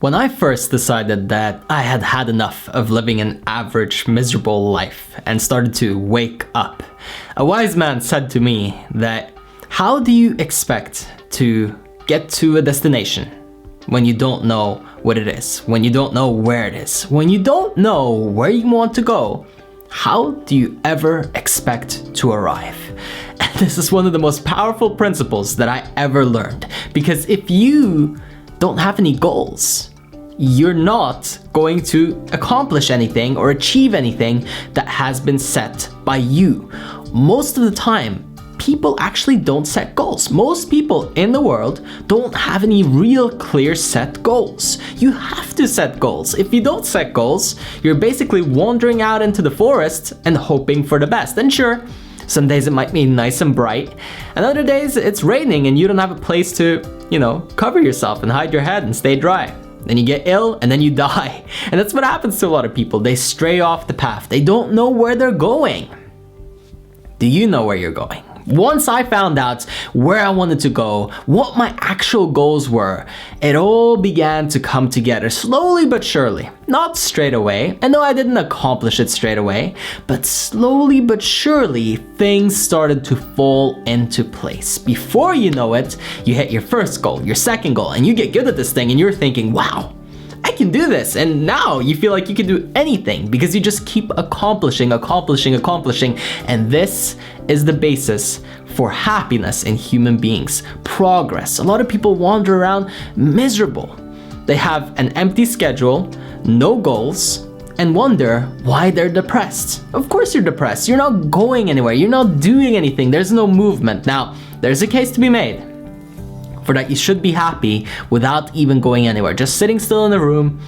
When I first decided that I had had enough of living an average, miserable life and started to wake up, a wise man said to me that, how do you expect to get to a destination when you don't know what it is, when you don't know where it is, when you don't know where you want to go? How do you ever expect to arrive? And this is one of the most powerful principles that I ever learned, because if you don't have any goals, you're not going to accomplish anything or achieve anything that has been set by you. Most of the time, people actually don't set goals. Most people in the world don't have any real clear set goals. You have to set goals. If you don't set goals, you're basically wandering out into the forest and hoping for the best. And sure, some days it might be nice and bright, and other days it's raining and you don't have a place to, cover yourself and hide your head and stay dry. Then you get ill and then you die. And that's what happens to a lot of people. They stray off the path. They don't know where they're going. Do you know where you're going? Once I found out where I wanted to go, what my actual goals were, it all began to come together slowly but surely. Not straight away, and no, I didn't accomplish it straight away, but slowly but surely, things started to fall into place. Before you know it, you hit your first goal, your second goal, and you get good at this thing, and you're thinking, wow, I can do this. And now you feel like you can do anything because you just keep accomplishing. And this is the basis for happiness in human beings. Progress. A lot of people wander around miserable. They have an empty schedule, no goals, and wonder why they're depressed. Of course you're depressed. You're not going anywhere. You're not doing anything. There's no movement. Now, there's a case to be made for that you should be happy without even going anywhere. Just sitting still in the room,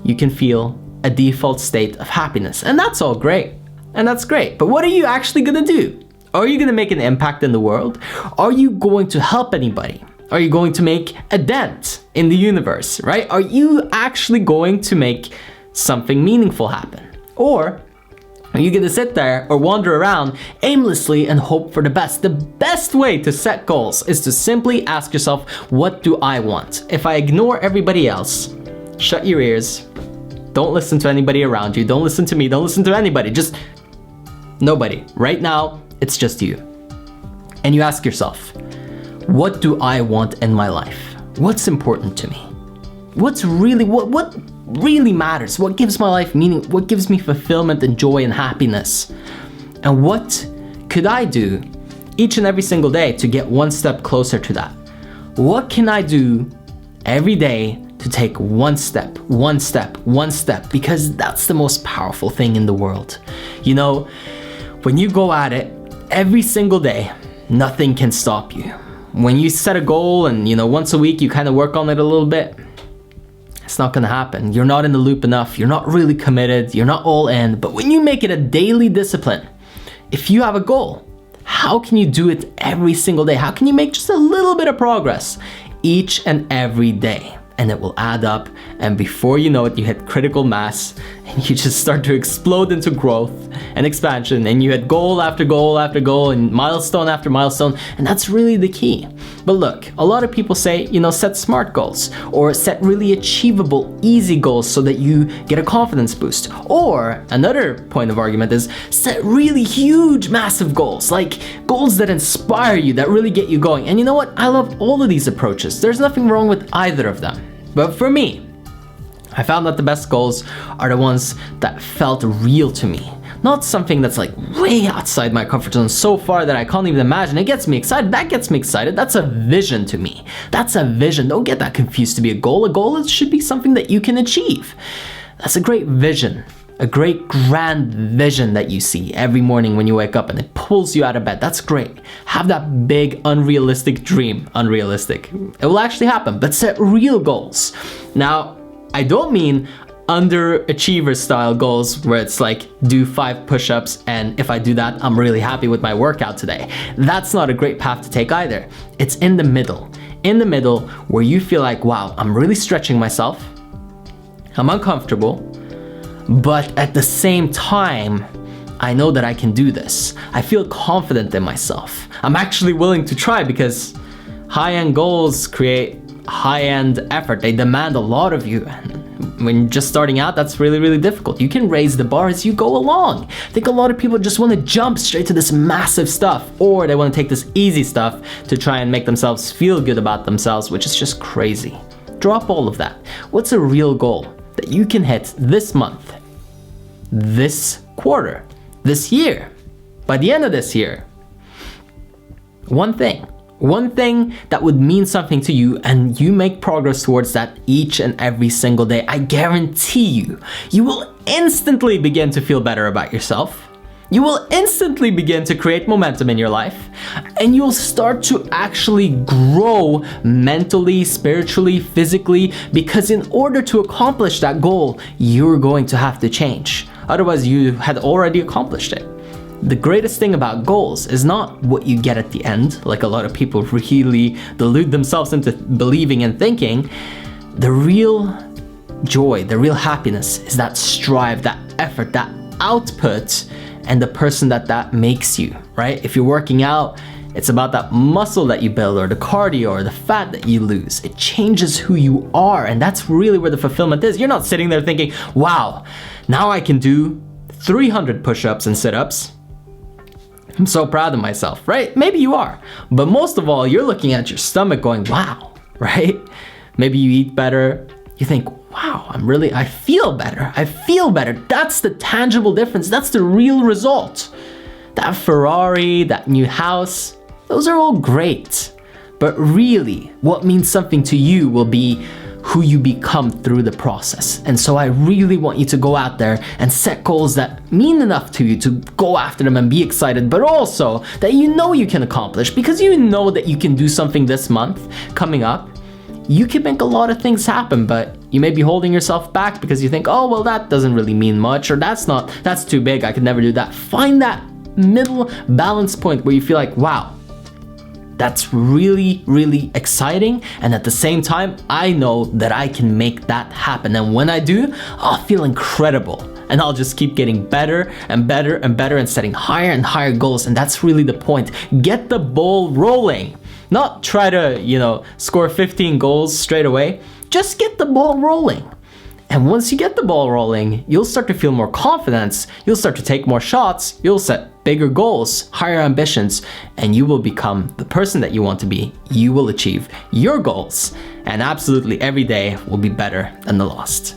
you can feel a default state of happiness. And that's all great. And that's great. But what are you actually gonna do? Are you gonna make an impact in the world? Are you going to help anybody? Are you going to make a dent in the universe, right? Are you actually going to make something meaningful happen? Or are you gonna sit there or wander around aimlessly and hope for the best? The best way to set goals is to simply ask yourself, what do I want? If I ignore everybody else, shut your ears, don't listen to anybody around you, don't listen to me, don't listen to anybody, just nobody. Right now, it's just you. And you ask yourself, what do I want in my life? What's important to me? What really matters? What gives my life meaning? What gives me fulfillment and joy and happiness? And what could I do each and every single day to get one step closer to that? What can I do every day to take one step? Because that's the most powerful thing in the world. When you go at it every single day, nothing can stop you. When you set a goal and, once a week you kind of work on it a little bit, it's not gonna happen. You're not in the loop enough. You're not really committed. You're not all in. But when you make it a daily discipline, if you have a goal, how can you do it every single day? How can you make just a little bit of progress each and every day? And it will add up, and before you know it, you hit critical mass and you just start to explode into growth and expansion, and you hit goal after goal after goal and milestone after milestone, and that's really the key. But look, a lot of people say, set SMART goals or set really achievable, easy goals so that you get a confidence boost. Or another point of argument is set really huge, massive goals, like goals that inspire you, that really get you going. And you know what? I love all of these approaches. There's nothing wrong with either of them. But for me, I found that the best goals are the ones that felt real to me. Not something that's like way outside my comfort zone so far that I can't even imagine. It gets me excited. That gets me excited. That's a vision to me. That's a vision. Don't get that confused to be a goal. A goal should be something that you can achieve. That's a great vision. A great grand vision that you see every morning when you wake up and it pulls you out of bed. That's great. Have that big unrealistic dream. Unrealistic. It will actually happen, but set real goals. Now, I don't mean underachiever style goals where it's like do 5 push-ups and if I do that, I'm really happy with my workout today. That's not a great path to take either. It's in the middle. In the middle where you feel like, wow, I'm really stretching myself. I'm uncomfortable. But at the same time, I know that I can do this. I feel confident in myself. I'm actually willing to try because high-end goals create high-end effort. They demand a lot of you. When you're just starting out, that's really, really difficult. You can raise the bar as you go along. I think a lot of people just want to jump straight to this massive stuff, or they want to take this easy stuff to try and make themselves feel good about themselves, which is just crazy. Drop all of that. What's a real goal that you can hit this month, this quarter, this year, by the end of this year? One thing that would mean something to you, and you make progress towards that each and every single day. I guarantee you will instantly begin to feel better about yourself. You will instantly begin to create momentum in your life, and you'll start to actually grow mentally, spiritually, physically, because in order to accomplish that goal, you're going to have to change. Otherwise, you had already accomplished it. The greatest thing about goals is not what you get at the end, like a lot of people really delude themselves into believing and thinking. The real joy, the real happiness is that strive, that effort, that output, and the person that makes you, right? If you're working out, it's about that muscle that you build, or the cardio, or the fat that you lose. It changes who you are, and that's really where the fulfillment is. You're not sitting there thinking, wow, now I can do 300 push-ups and sit-ups. I'm so proud of myself, right? Maybe you are. But most of all, you're looking at your stomach going, wow, right? Maybe you eat better. You think, wow, I feel better. I feel better. That's the tangible difference. That's the real result. That Ferrari, that new house, those are all great. But really, what means something to you will be who you become through the process. And so I really want you to go out there and set goals that mean enough to you to go after them and be excited, but also that you know you can accomplish, because you know that you can do something this month coming up. You can make a lot of things happen, but you may be holding yourself back because you think, oh, well, that doesn't really mean much, or that's too big, I could never do that. Find that middle balance point where you feel like, wow, that's really, really exciting, and at the same time, I know that I can make that happen. And when I do, I'll feel incredible, and I'll just keep getting better and better and better and setting higher and higher goals. And that's really the point. Get the ball rolling. Not try to, score 15 goals straight away. Just get the ball rolling. And once you get the ball rolling, you'll start to feel more confidence, you'll start to take more shots, you'll set bigger goals, higher ambitions, and you will become the person that you want to be. You will achieve your goals, and absolutely every day will be better than the last.